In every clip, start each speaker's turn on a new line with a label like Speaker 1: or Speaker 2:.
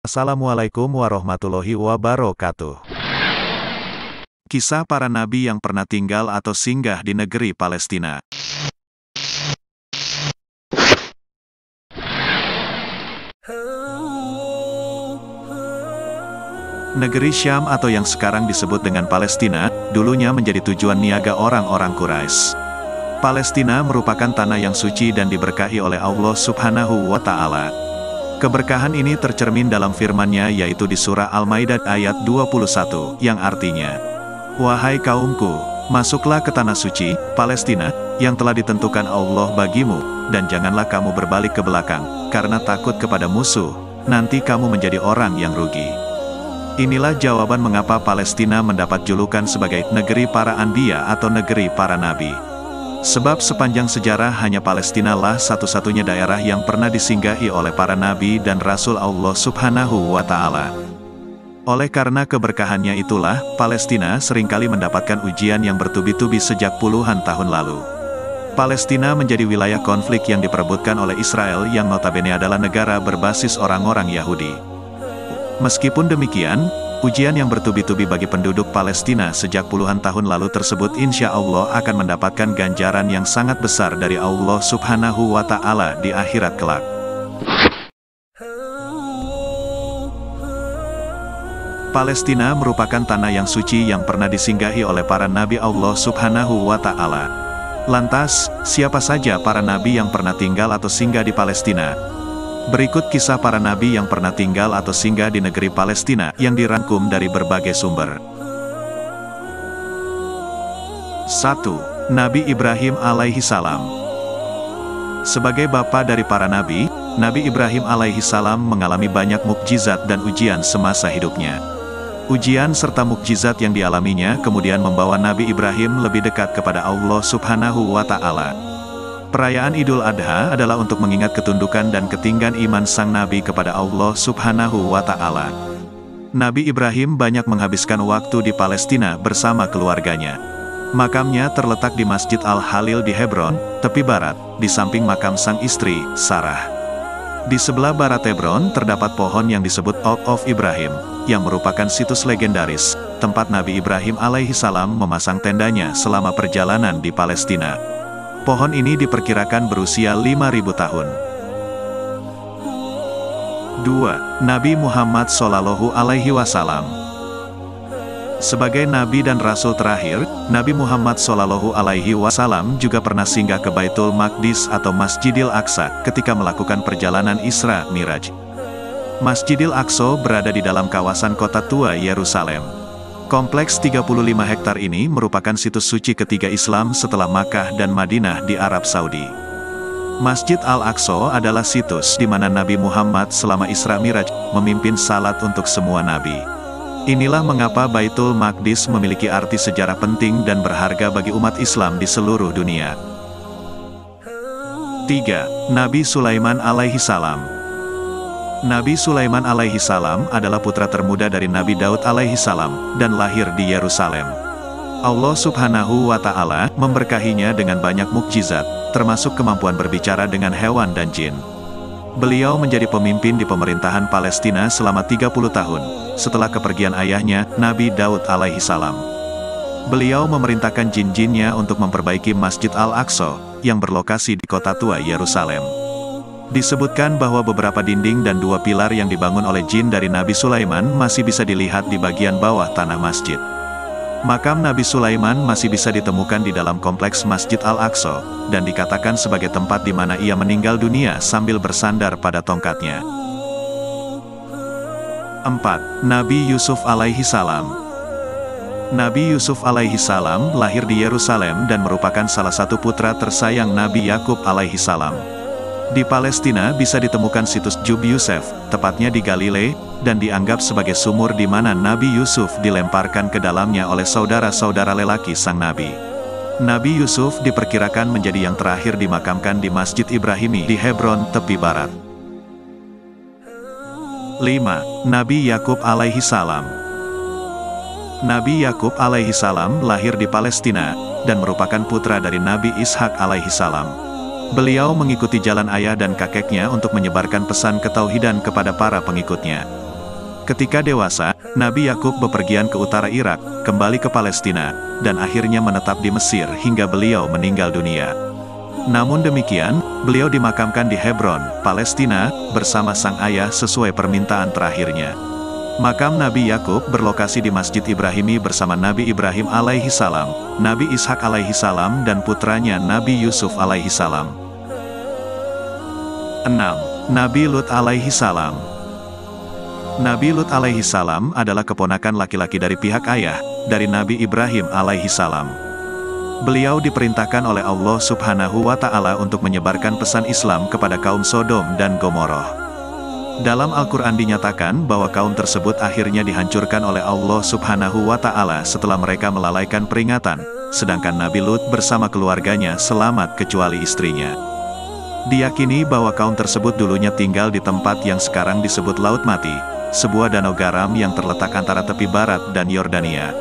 Speaker 1: Assalamualaikum warahmatullahi wabarakatuh. Kisah para nabi yang pernah tinggal atau singgah di negeri Palestina. Negeri Syam atau yang sekarang disebut dengan Palestina, dulunya menjadi tujuan niaga orang-orang Quraisy. Palestina merupakan tanah yang suci dan diberkahi oleh Allah Subhanahu wa Ta'ala. Keberkahan ini tercermin dalam firman-Nya yaitu di surah Al-Maidah ayat 21, yang artinya, "Wahai kaumku, masuklah ke tanah suci, Palestina, yang telah ditentukan Allah bagimu, dan janganlah kamu berbalik ke belakang, karena takut kepada musuh, nanti kamu menjadi orang yang rugi." Inilah jawaban mengapa Palestina mendapat julukan sebagai negeri para anbiya atau negeri para nabi. Sebab sepanjang sejarah hanya Palestina lah satu-satunya daerah yang pernah disinggahi oleh para nabi dan rasul Allah Subhanahu wa Ta'ala. Oleh karena keberkahannya itulah, Palestina seringkali mendapatkan ujian yang bertubi-tubi sejak puluhan tahun lalu. Palestina menjadi wilayah konflik yang diperebutkan oleh Israel yang notabene adalah negara berbasis orang-orang Yahudi. Meskipun demikian, ujian yang bertubi-tubi bagi penduduk Palestina sejak puluhan tahun lalu tersebut insya Allah akan mendapatkan ganjaran yang sangat besar dari Allah Subhanahu wa Ta'ala di akhirat kelak. Palestina merupakan tanah yang suci yang pernah disinggahi oleh para nabi Allah Subhanahu wa Ta'ala. Lantas, siapa saja para nabi yang pernah tinggal atau singgah di Palestina? Berikut kisah para nabi yang pernah tinggal atau singgah di negeri Palestina yang dirangkum dari berbagai sumber. 1. Nabi Ibrahim alaihi salam. Sebagai bapa dari para nabi, Nabi Ibrahim alaihi salam mengalami banyak mukjizat dan ujian semasa hidupnya. Ujian serta mukjizat yang dialaminya kemudian membawa Nabi Ibrahim lebih dekat kepada Allah Subhanahu wa Ta'ala. Perayaan Idul Adha adalah untuk mengingat ketundukan dan ketinggian iman sang Nabi kepada Allah Subhanahu wa Ta'ala. Nabi Ibrahim banyak menghabiskan waktu di Palestina bersama keluarganya. Makamnya terletak di Masjid Al-Halil di Hebron, tepi barat, di samping makam sang istri, Sarah. Di sebelah barat Hebron terdapat pohon yang disebut Oak of Ibrahim, yang merupakan situs legendaris, tempat Nabi Ibrahim alaihi salam memasang tendanya selama perjalanan di Palestina. Pohon ini diperkirakan berusia 5.000 tahun. 2. Nabi Muhammad Shallallahu Alaihi Wasallam. Sebagai nabi dan rasul terakhir, Nabi Muhammad Shallallahu Alaihi Wasallam juga pernah singgah ke Baitul Maqdis atau Masjidil Aqsa ketika melakukan perjalanan Isra Miraj. Masjidil Aqsa berada di dalam kawasan kota tua Yerusalem. Kompleks 35 hektar ini merupakan situs suci ketiga Islam setelah Makkah dan Madinah di Arab Saudi. Masjid Al-Aqsa adalah situs di mana Nabi Muhammad selama Isra Miraj memimpin salat untuk semua nabi. Inilah mengapa Baitul Maqdis memiliki arti sejarah penting dan berharga bagi umat Islam di seluruh dunia. 3. Nabi Sulaiman alaihi salam. Nabi Sulaiman alaihi salam adalah putra termuda dari Nabi Daud alaihi salam, dan lahir di Yerusalem. Allah Subhanahu wa Ta'ala memberkahinya dengan banyak mukjizat, termasuk kemampuan berbicara dengan hewan dan jin. Beliau menjadi pemimpin di pemerintahan Palestina selama 30 tahun, setelah kepergian ayahnya, Nabi Daud alaihi salam. Beliau memerintahkan jin-jinnya untuk memperbaiki Masjid Al-Aqsa, yang berlokasi di kota tua Yerusalem. Disebutkan bahwa beberapa dinding dan 2 pilar yang dibangun oleh jin dari Nabi Sulaiman masih bisa dilihat di bagian bawah tanah masjid. Makam Nabi Sulaiman masih bisa ditemukan di dalam kompleks Masjid Al-Aqsa, dan dikatakan sebagai tempat di mana ia meninggal dunia sambil bersandar pada tongkatnya. 4. Nabi Yusuf alaihi salam. Nabi Yusuf alaihi salam lahir di Yerusalem dan merupakan salah satu putra tersayang Nabi Yakub alaihi salam. Di Palestina bisa ditemukan situs Jub Yusuf, tepatnya di Galilea, dan dianggap sebagai sumur di mana Nabi Yusuf dilemparkan ke dalamnya oleh saudara-saudara lelaki sang Nabi. Nabi Yusuf diperkirakan menjadi yang terakhir dimakamkan di Masjid Ibrahimi di Hebron, tepi barat. 5. Nabi Yakub alaihi salam. Nabi Yakub alaihi salam lahir di Palestina, dan merupakan putra dari Nabi Ishak alaihi salam. Beliau mengikuti jalan ayah dan kakeknya untuk menyebarkan pesan ketauhidan kepada para pengikutnya. Ketika dewasa, Nabi Yakub bepergian ke utara Irak, kembali ke Palestina, dan akhirnya menetap di Mesir hingga beliau meninggal dunia. Namun demikian, beliau dimakamkan di Hebron, Palestina, bersama sang ayah sesuai permintaan terakhirnya. Makam Nabi Yakub berlokasi di Masjid Ibrahimi bersama Nabi Ibrahim alaihi salam, Nabi Ishak alaihi salam dan putranya Nabi Yusuf alaihi salam. 6. Nabi Lut alaihi salam. Nabi Lut alaihi salam adalah keponakan laki-laki dari pihak ayah, dari Nabi Ibrahim alaihi salam. Beliau diperintahkan oleh Allah Subhanahu wa Ta'ala untuk menyebarkan pesan Islam kepada kaum Sodom dan Gomoroh. Dalam Al-Quran dinyatakan bahwa kaum tersebut akhirnya dihancurkan oleh Allah Subhanahu wa Ta'ala setelah mereka melalaikan peringatan, sedangkan Nabi Lut bersama keluarganya selamat kecuali istrinya. Diyakini bahwa kaum tersebut dulunya tinggal di tempat yang sekarang disebut Laut Mati, sebuah danau garam yang terletak antara tepi barat dan Yordania.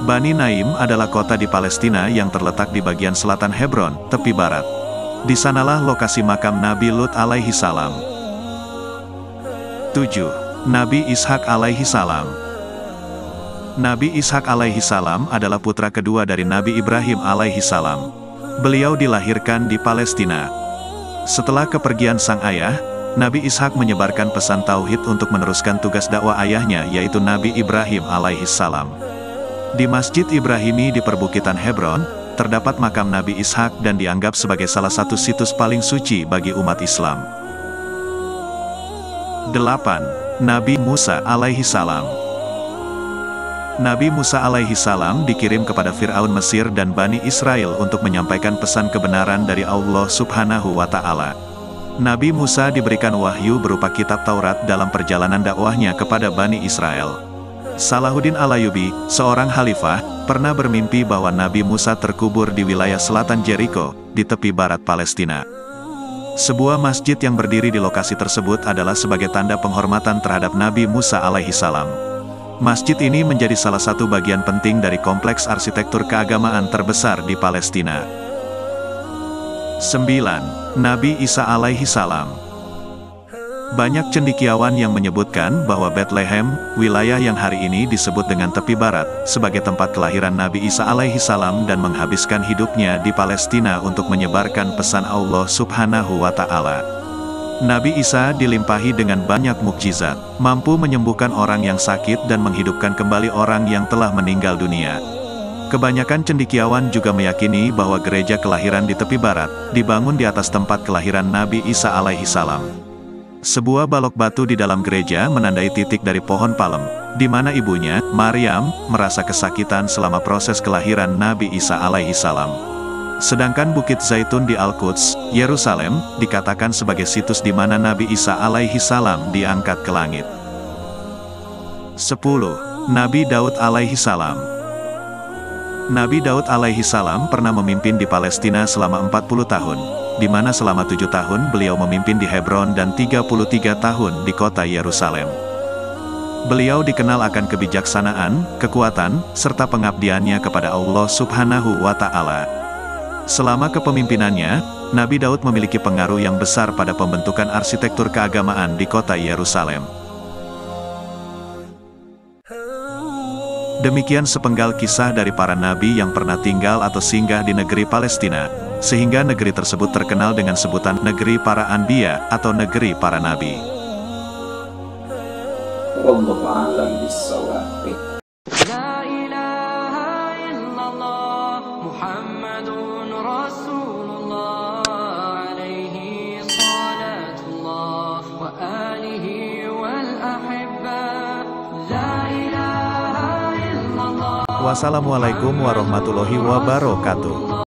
Speaker 1: Bani Naim adalah kota di Palestina yang terletak di bagian selatan Hebron, tepi barat. Di sanalah lokasi makam Nabi Lut alaihi salam. 7. Nabi Ishak alaihi salam. Nabi Ishak alaihi salam adalah putra kedua dari Nabi Ibrahim alaihi salam. Beliau dilahirkan di Palestina. Setelah kepergian sang ayah, Nabi Ishak menyebarkan pesan tauhid untuk meneruskan tugas dakwah ayahnya yaitu Nabi Ibrahim alaihi salam. Di Masjid Ibrahimi di perbukitan Hebron, terdapat makam Nabi Ishak dan dianggap sebagai salah satu situs paling suci bagi umat Islam. 8. Nabi Musa alaihi salam. Nabi Musa alaihi salam dikirim kepada Fir'aun Mesir dan Bani Israel untuk menyampaikan pesan kebenaran dari Allah Subhanahu wa Ta'ala. Nabi Musa diberikan wahyu berupa kitab Taurat dalam perjalanan dakwahnya kepada Bani Israel. Salahuddin Al-Ayyubi, seorang khalifah, pernah bermimpi bahwa Nabi Musa terkubur di wilayah selatan Jericho, di tepi barat Palestina. Sebuah masjid yang berdiri di lokasi tersebut adalah sebagai tanda penghormatan terhadap Nabi Musa alaihi salam. Masjid ini menjadi salah satu bagian penting dari kompleks arsitektur keagamaan terbesar di Palestina. 9. Nabi Isa alaihi salam. Banyak cendekiawan yang menyebutkan bahwa Bethlehem, wilayah yang hari ini disebut dengan tepi barat, sebagai tempat kelahiran Nabi Isa alaihi salam dan menghabiskan hidupnya di Palestina untuk menyebarkan pesan Allah Subhanahu wa Ta'ala. Nabi Isa dilimpahi dengan banyak mukjizat, mampu menyembuhkan orang yang sakit dan menghidupkan kembali orang yang telah meninggal dunia. Kebanyakan cendekiawan juga meyakini bahwa gereja kelahiran di tepi barat, dibangun di atas tempat kelahiran Nabi Isa alaihi salam. Sebuah balok batu di dalam gereja menandai titik dari pohon palem, di mana ibunya, Maryam, merasa kesakitan selama proses kelahiran Nabi Isa alaihi salam. Sedangkan Bukit Zaitun di Al-Quds, Yerusalem, dikatakan sebagai situs di mana Nabi Isa alaihi salam diangkat ke langit. 10. Nabi Daud alaihi salam. Nabi Daud alaihi salam pernah memimpin di Palestina selama 40 tahun, di mana selama 7 tahun beliau memimpin di Hebron dan 33 tahun di kota Yerusalem. Beliau dikenal akan kebijaksanaan, kekuatan, serta pengabdiannya kepada Allah Subhanahu wa Ta'ala. Selama kepemimpinannya, Nabi Daud memiliki pengaruh yang besar pada pembentukan arsitektur keagamaan di kota Yerusalem. Demikian sepenggal kisah dari para nabi yang pernah tinggal atau singgah di negeri Palestina, sehingga negeri tersebut terkenal dengan sebutan negeri para anbiya atau negeri para nabi. Wassalamualaikum warahmatullahi wabarakatuh.